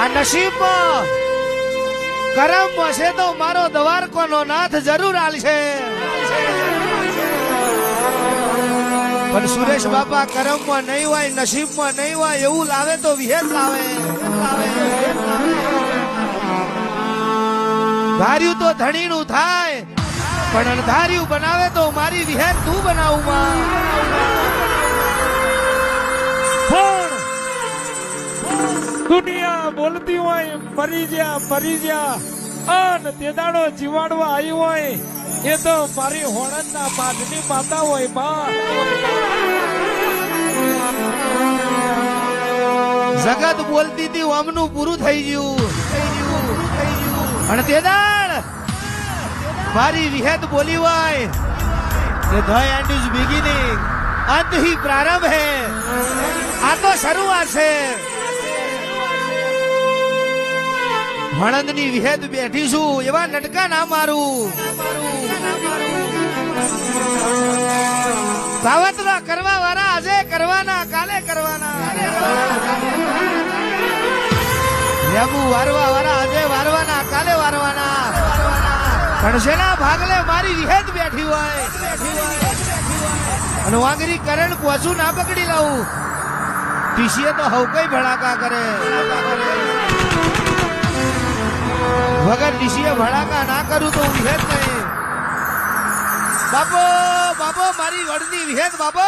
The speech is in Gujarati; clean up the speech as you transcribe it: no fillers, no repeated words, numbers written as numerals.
આ નસીબમાં કરમ હશે તો મારો દ્વારકોનો નાથ જરૂર આલશે. પણ સુરેશ બાપા કરમમાં નહીં હોય, નસીબમાં નહીં હોય એવું લાવે તો વિહેત લાવે. ધાર્યું તો ધણીનું થાય, પણ અણધાર્યું બનાવે તો મારી વિહેત તું બનાવું માં. દુનિયા બોલતી હોય મરી જા અને તે દાડો જીવાડવા આવી હોય એ તો મારી હોળનના બાદની માતા હોય માં. જગત બોલતી હતી આમનું પૂરું થઈ ગયું અને તે દાડ મારી વિહેત બોલી હોય કે ધ એન્ડ ઇઝ બિગિનિંગ, અંત ही प्रारंभ है. આ તો શરૂઆત છે. હણંદની વિહેત બેઠી છું એવા નટકા ના મારું. સાવતના કરવા વાળા આજે કરવાના, કાલે કરવાના. લેબુ વારવા વાળા આજે વારવાના, કાલે વારવાના. પણ શેના ભાગલે મારી વિહેત બેઠી હોય અને વાંગરી કરણ કોચું ના પકડી લાવું. ટીસીએ તો હવ કઈ ભડાકા કરે. વગર ટીસીએ ભડાકા ના કરું તો વિહેત નહીં. બાપો બાપો મારી વડની વિહેત બાપો.